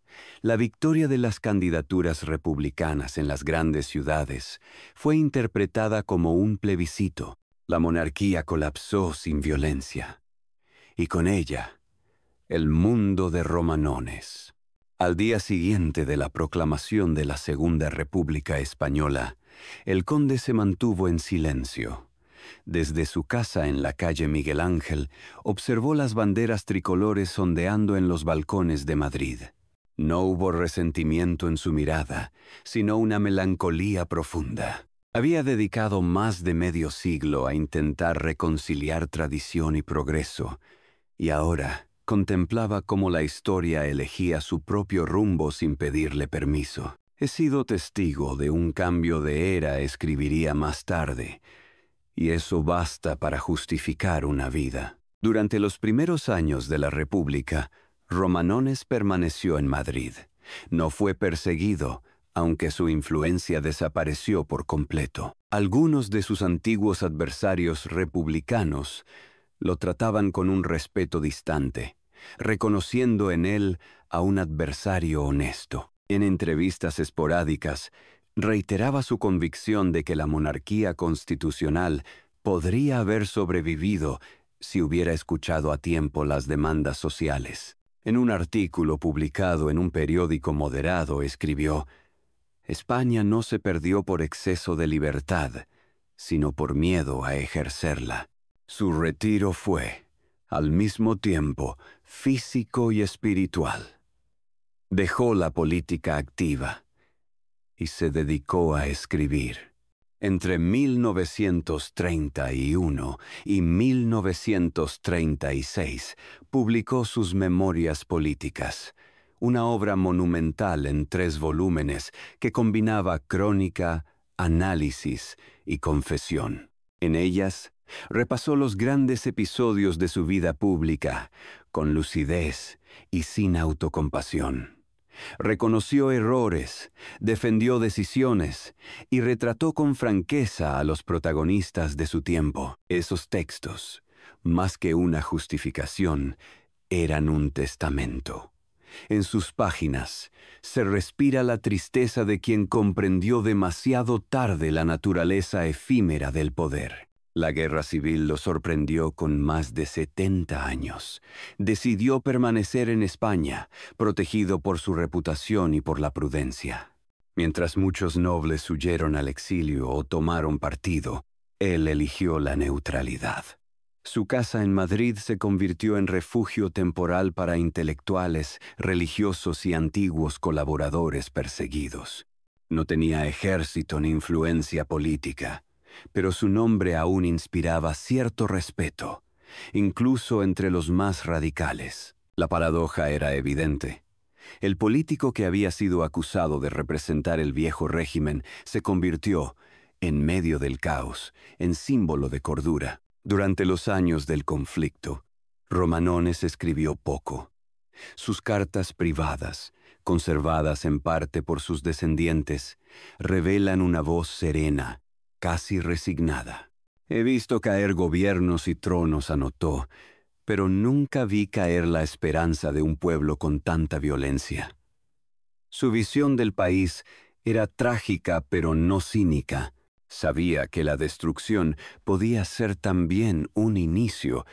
Speaker 1: La victoria de las candidaturas republicanas en las grandes ciudades fue interpretada como un plebiscito. La monarquía colapsó sin violencia, y con ella, el mundo de Romanones. Al día siguiente de la proclamación de la Segunda República Española, el conde se mantuvo en silencio. Desde su casa en la calle Miguel Ángel, observó las banderas tricolores ondeando en los balcones de Madrid. No hubo resentimiento en su mirada, sino una melancolía profunda. Había dedicado más de medio siglo a intentar reconciliar tradición y progreso, y ahora contemplaba cómo la historia elegía su propio rumbo sin pedirle permiso. «He sido testigo de un cambio de era», escribiría más tarde, «y eso basta para justificar una vida». Durante los primeros años de la República, Romanones permaneció en Madrid. No fue perseguido, aunque su influencia desapareció por completo. Algunos de sus antiguos adversarios republicanos lo trataban con un respeto distante, reconociendo en él a un adversario honesto. En entrevistas esporádicas, reiteraba su convicción de que la monarquía constitucional podría haber sobrevivido si hubiera escuchado a tiempo las demandas sociales. En un artículo publicado en un periódico moderado escribió: «España no se perdió por exceso de libertad, sino por miedo a ejercerla». Su retiro fue, al mismo tiempo, físico y espiritual. Dejó la política activa y se dedicó a escribir. Entre 1931 y 1936 publicó sus Memorias políticas, una obra monumental en 3 volúmenes que combinaba crónica, análisis y confesión. En ellas, repasó los grandes episodios de su vida pública, con lucidez y sin autocompasión. Reconoció errores, defendió decisiones y retrató con franqueza a los protagonistas de su tiempo. Esos textos, más que una justificación, eran un testamento. En sus páginas se respira la tristeza de quien comprendió demasiado tarde la naturaleza efímera del poder. La guerra civil lo sorprendió con más de 70 años. Decidió permanecer en España, protegido por su reputación y por la prudencia. Mientras muchos nobles huyeron al exilio o tomaron partido, él eligió la neutralidad. Su casa en Madrid se convirtió en refugio temporal para intelectuales, religiosos y antiguos colaboradores perseguidos. No tenía ejército ni influencia política, pero su nombre aún inspiraba cierto respeto, incluso entre los más radicales. La paradoja era evidente. El político que había sido acusado de representar el viejo régimen se convirtió, en medio del caos, en símbolo de cordura. Durante los años del conflicto, Romanones escribió poco. Sus cartas privadas, conservadas en parte por sus descendientes, revelan una voz serena, casi resignada. He visto caer gobiernos y tronos, anotó, pero nunca vi caer la esperanza de un pueblo con tanta violencia. Su visión del país era trágica pero no cínica. Sabía que la destrucción podía ser también un inicio,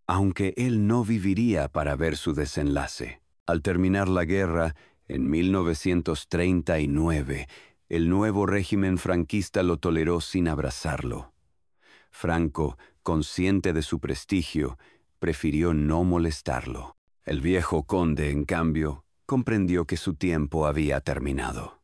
Speaker 1: aunque él no viviría para ver su desenlace. Al terminar la guerra, en 1939, el nuevo régimen franquista lo toleró sin abrazarlo. Franco, consciente de su prestigio, prefirió no molestarlo. El viejo conde, en cambio, comprendió que su tiempo había terminado.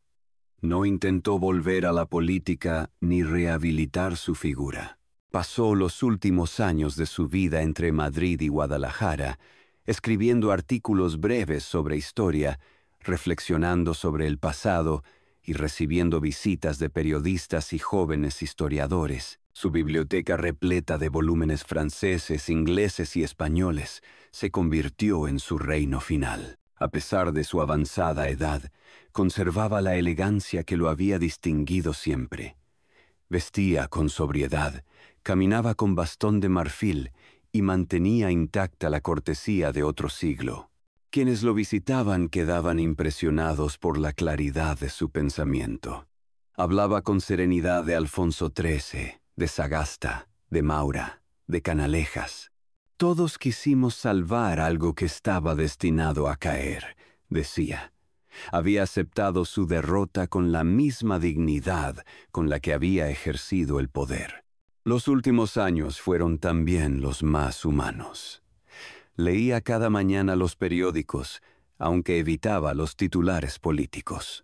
Speaker 1: No intentó volver a la política ni rehabilitar su figura. Pasó los últimos años de su vida entre Madrid y Guadalajara, escribiendo artículos breves sobre historia, reflexionando sobre el pasado y recibiendo visitas de periodistas y jóvenes historiadores. Su biblioteca repleta de volúmenes franceses, ingleses y españoles se convirtió en su reino final. A pesar de su avanzada edad, conservaba la elegancia que lo había distinguido siempre. Vestía con sobriedad, caminaba con bastón de marfil y mantenía intacta la cortesía de otro siglo. Quienes lo visitaban quedaban impresionados por la claridad de su pensamiento. Hablaba con serenidad de Alfonso XIII, de Sagasta, de Maura, de Canalejas. Todos quisimos salvar algo que estaba destinado a caer, decía. Había aceptado su derrota con la misma dignidad con la que había ejercido el poder. Los últimos años fueron también los más humanos. Leía cada mañana los periódicos, aunque evitaba los titulares políticos.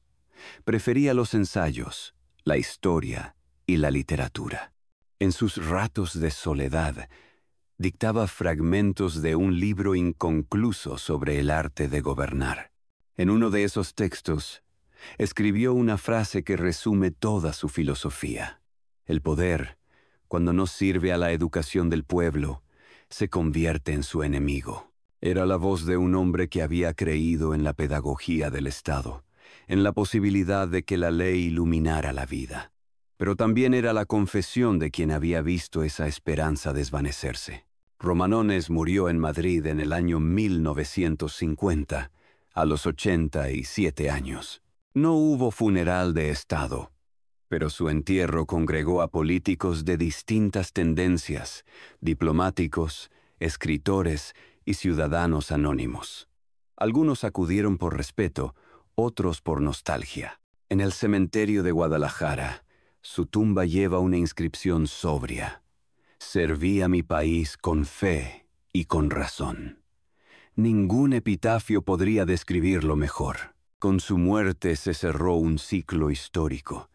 Speaker 1: Prefería los ensayos, la historia y la literatura. En sus ratos de soledad, dictaba fragmentos de un libro inconcluso sobre el arte de gobernar. En uno de esos textos, escribió una frase que resume toda su filosofía. El poder, cuando no sirve a la educación del pueblo, se convierte en su enemigo. Era la voz de un hombre que había creído en la pedagogía del Estado, en la posibilidad de que la ley iluminara la vida. Pero también era la confesión de quien había visto esa esperanza desvanecerse. Romanones murió en Madrid en el año 1950, a los 87 años. No hubo funeral de Estado, pero su entierro congregó a políticos de distintas tendencias, diplomáticos, escritores y ciudadanos anónimos. Algunos acudieron por respeto, otros por nostalgia. En el cementerio de Guadalajara, su tumba lleva una inscripción sobria: Serví a mi país con fe y con razón. Ningún epitafio podría describirlo mejor. Con su muerte se cerró un ciclo histórico.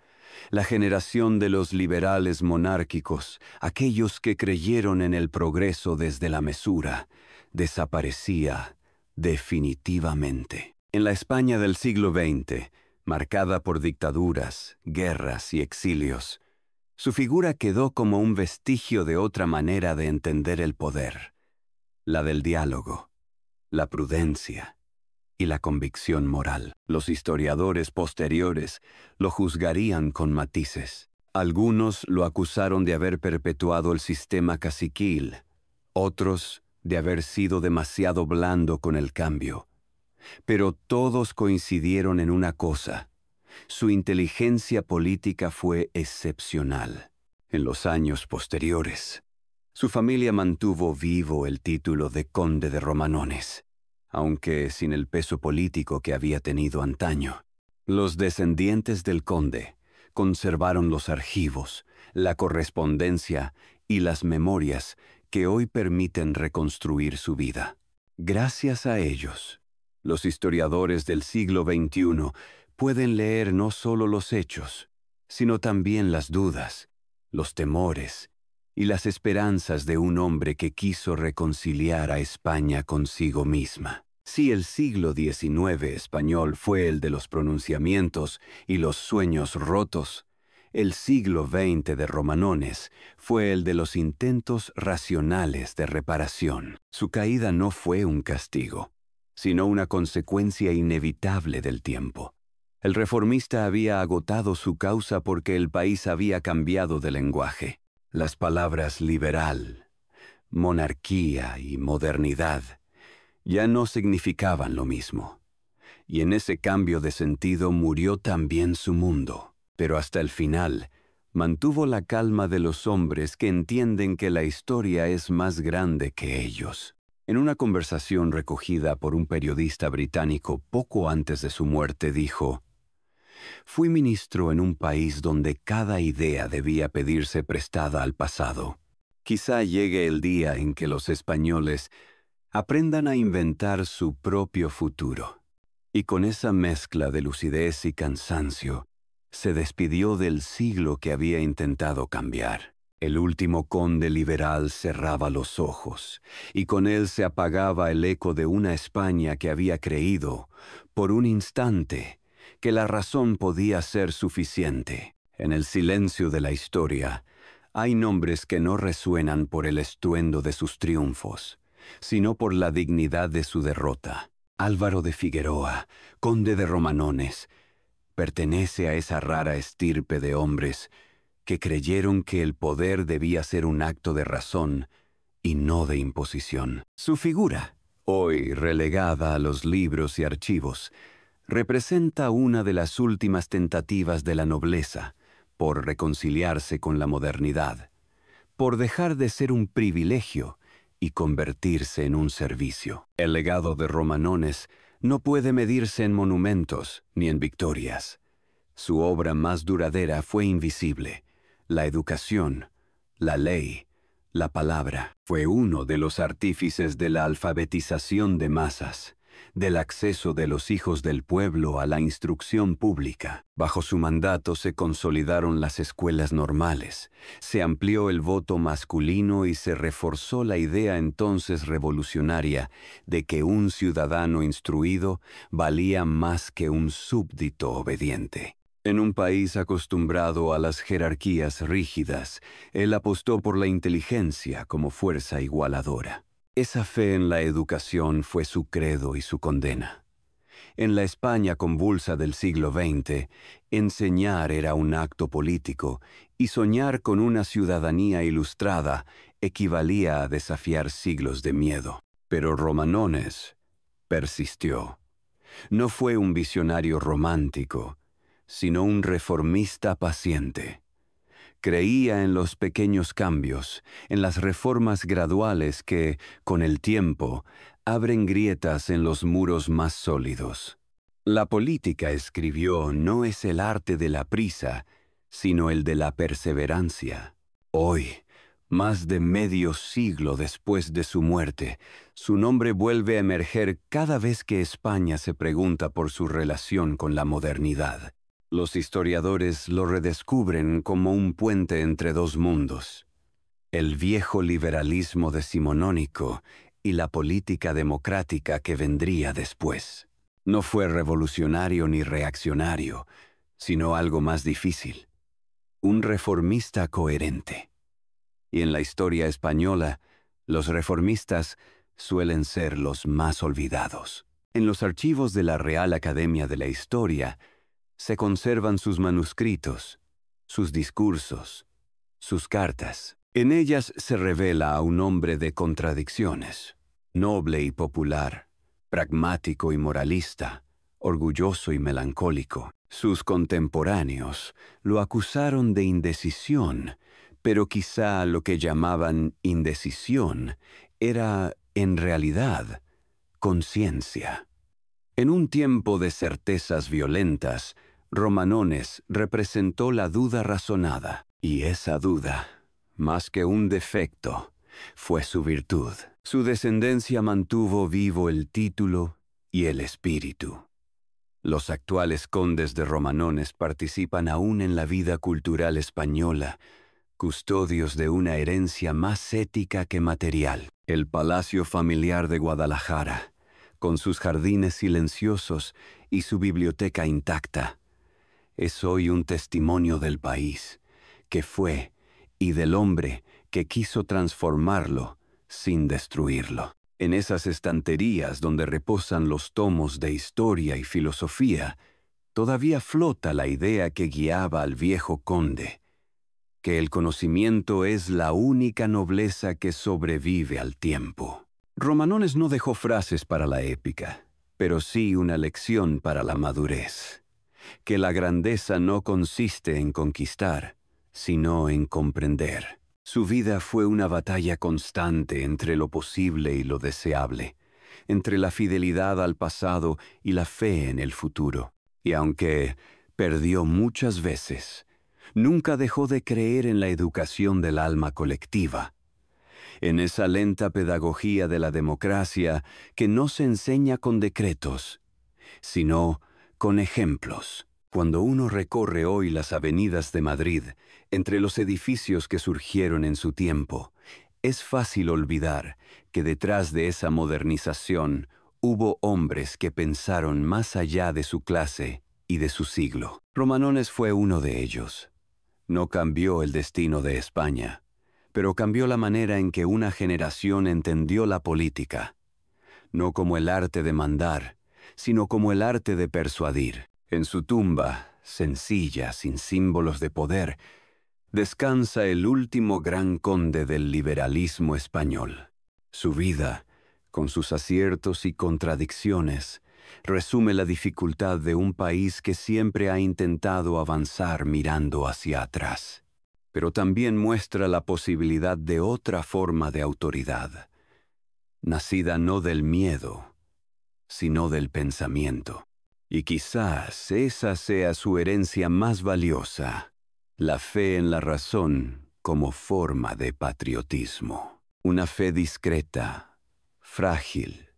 Speaker 1: La generación de los liberales monárquicos, aquellos que creyeron en el progreso desde la mesura, desaparecía definitivamente. En la España del siglo XX, marcada por dictaduras, guerras y exilios, su figura quedó como un vestigio de otra manera de entender el poder, la del diálogo, la prudencia y la convicción moral. Los historiadores posteriores lo juzgarían con matices. Algunos lo acusaron de haber perpetuado el sistema caciquil, otros de haber sido demasiado blando con el cambio. Pero todos coincidieron en una cosa: su inteligencia política fue excepcional. En los años posteriores, su familia mantuvo vivo el título de conde de Romanones, aunque sin el peso político que había tenido antaño. Los descendientes del conde conservaron los archivos, la correspondencia y las memorias que hoy permiten reconstruir su vida. Gracias a ellos, los historiadores del siglo XXI pueden leer no solo los hechos, sino también las dudas, los temores y las esperanzas de un hombre que quiso reconciliar a España consigo misma. Si el siglo XIX español fue el de los pronunciamientos y los sueños rotos, el siglo XX de Romanones fue el de los intentos racionales de reparación. Su caída no fue un castigo, sino una consecuencia inevitable del tiempo. El reformista había agotado su causa porque el país había cambiado de lenguaje. Las palabras liberal, monarquía y modernidad ya no significaban lo mismo. Y en ese cambio de sentido murió también su mundo. Pero hasta el final mantuvo la calma de los hombres que entienden que la historia es más grande que ellos. En una conversación recogida por un periodista británico poco antes de su muerte dijo: «Fui ministro en un país donde cada idea debía pedirse prestada al pasado. Quizá llegue el día en que los españoles aprendan a inventar su propio futuro». Y con esa mezcla de lucidez y cansancio, se despidió del siglo que había intentado cambiar. El último conde liberal cerraba los ojos, y con él se apagaba el eco de una España que había creído, por un instante, que la razón podía ser suficiente. En el silencio de la historia, hay nombres que no resuenan por el estruendo de sus triunfos, sino por la dignidad de su derrota. Álvaro de Figueroa, conde de Romanones, pertenece a esa rara estirpe de hombres que creyeron que el poder debía ser un acto de razón y no de imposición. Su figura, hoy relegada a los libros y archivos, representa una de las últimas tentativas de la nobleza por reconciliarse con la modernidad, por dejar de ser un privilegio y convertirse en un servicio. El legado de Romanones no puede medirse en monumentos ni en victorias. Su obra más duradera fue invisible: la educación, la ley, la palabra. Fue uno de los artífices de la alfabetización de masas, del acceso de los hijos del pueblo a la instrucción pública. Bajo su mandato se consolidaron las escuelas normales, se amplió el voto masculino y se reforzó la idea entonces revolucionaria de que un ciudadano instruido valía más que un súbdito obediente. En un país acostumbrado a las jerarquías rígidas, él apostó por la inteligencia como fuerza igualadora. Esa fe en la educación fue su credo y su condena. En la España convulsa del siglo XX, enseñar era un acto político y soñar con una ciudadanía ilustrada equivalía a desafiar siglos de miedo. Pero Romanones persistió. No fue un visionario romántico, sino un reformista paciente. Creía en los pequeños cambios, en las reformas graduales que, con el tiempo, abren grietas en los muros más sólidos. La política, escribió, no es el arte de la prisa, sino el de la perseverancia. Hoy, Más de medio siglo después de su muerte, su nombre vuelve a emerger cada vez que España se pregunta por su relación con la modernidad. Los historiadores lo redescubren como un puente entre dos mundos: el viejo liberalismo decimonónico y la política democrática que vendría después. No fue revolucionario ni reaccionario, sino algo más difícil: un reformista coherente. Y en la historia española, los reformistas suelen ser los más olvidados. En los archivos de la Real Academia de la Historia se conservan sus manuscritos, sus discursos, sus cartas. En ellas se revela a un hombre de contradicciones: noble y popular, pragmático y moralista, orgulloso y melancólico. Sus contemporáneos lo acusaron de indecisión, pero quizá lo que llamaban indecisión era, en realidad, conciencia. En un tiempo de certezas violentas, Romanones representó la duda razonada, y esa duda, más que un defecto, fue su virtud. Su descendencia mantuvo vivo el título y el espíritu. Los actuales condes de Romanones participan aún en la vida cultural española, custodios de una herencia más ética que material. El Palacio Familiar de Guadalajara, con sus jardines silenciosos y su biblioteca intacta, es hoy un testimonio del país que fue y del hombre que quiso transformarlo sin destruirlo. En esas estanterías donde reposan los tomos de historia y filosofía, todavía flota la idea que guiaba al viejo conde: que el conocimiento es la única nobleza que sobrevive al tiempo. Romanones no dejó frases para la épica, pero sí una lección para la madurez: que la grandeza no consiste en conquistar, sino en comprender. Su vida fue una batalla constante entre lo posible y lo deseable, entre la fidelidad al pasado y la fe en el futuro. Y aunque perdió muchas veces, nunca dejó de creer en la educación del alma colectiva, en esa lenta pedagogía de la democracia que no se enseña con decretos, sino con ejemplos. Cuando uno recorre hoy las avenidas de Madrid, entre los edificios que surgieron en su tiempo, es fácil olvidar que detrás de esa modernización hubo hombres que pensaron más allá de su clase y de su siglo. Romanones fue uno de ellos. No cambió el destino de España, pero cambió la manera en que una generación entendió la política, no como el arte de mandar, sino como el arte de persuadir. En su tumba, sencilla, sin símbolos de poder, descansa el último gran conde del liberalismo español. Su vida, con sus aciertos y contradicciones, resume la dificultad de un país que siempre ha intentado avanzar mirando hacia atrás, pero también muestra la posibilidad de otra forma de autoridad, nacida no del miedo, sino del pensamiento. Y quizás esa sea su herencia más valiosa: la fe en la razón como forma de patriotismo. Una fe discreta, frágil,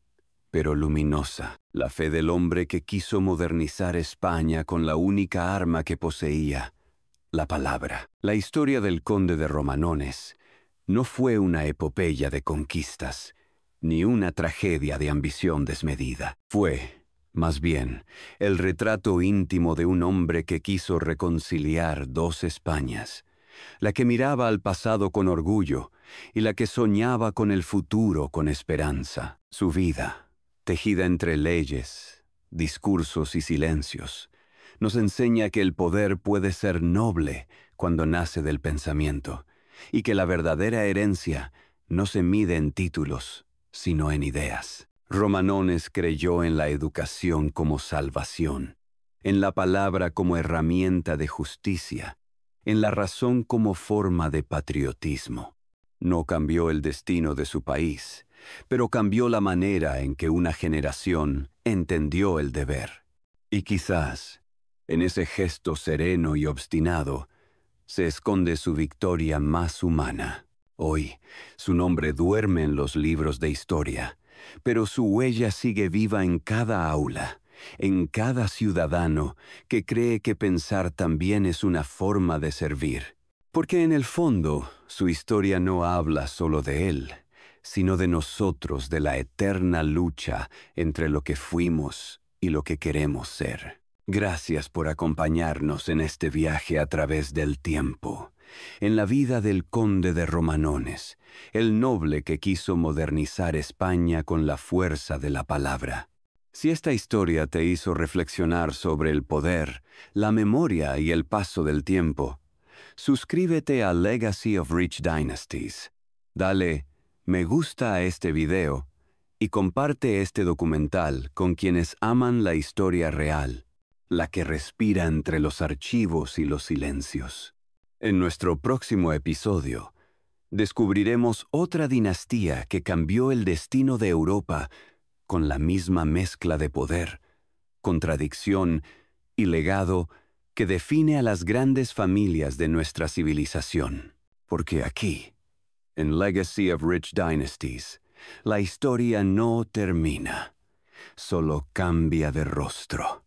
Speaker 1: pero luminosa. La fe del hombre que quiso modernizar España con la única arma que poseía: la palabra. La historia del conde de Romanones no fue una epopeya de conquistas, ni una tragedia de ambición desmedida. Fue, más bien, el retrato íntimo de un hombre que quiso reconciliar dos Españas: la que miraba al pasado con orgullo y la que soñaba con el futuro con esperanza. Su vida, tejida entre leyes, discursos y silencios, nos enseña que el poder puede ser noble cuando nace del pensamiento, y que la verdadera herencia no se mide en títulos, sino en ideas. Romanones creyó en la educación como salvación, en la palabra como herramienta de justicia, en la razón como forma de patriotismo. No cambió el destino de su país, pero cambió la manera en que una generación entendió el deber. Y quizás, en ese gesto sereno y obstinado, se esconde su victoria más humana. Hoy, su nombre duerme en los libros de historia, pero su huella sigue viva en cada aula, en cada ciudadano que cree que pensar también es una forma de servir. Porque en el fondo, su historia no habla solo de él, sino de nosotros, de la eterna lucha entre lo que fuimos y lo que queremos ser. Gracias por acompañarnos en este viaje a través del tiempo, en la vida del conde de Romanones, el noble que quiso modernizar España con la fuerza de la palabra. Si esta historia te hizo reflexionar sobre el poder, la memoria y el paso del tiempo, suscríbete a Legacy of Rich Dynasties. Dale me gusta a este video y comparte este documental con quienes aman la historia real, la que respira entre los archivos y los silencios. En nuestro próximo episodio, descubriremos otra dinastía que cambió el destino de Europa con la misma mezcla de poder, contradicción y legado que define a las grandes familias de nuestra civilización. Porque aquí, en Legacy of Rich Dynasties, la historia no termina, solo cambia de rostro.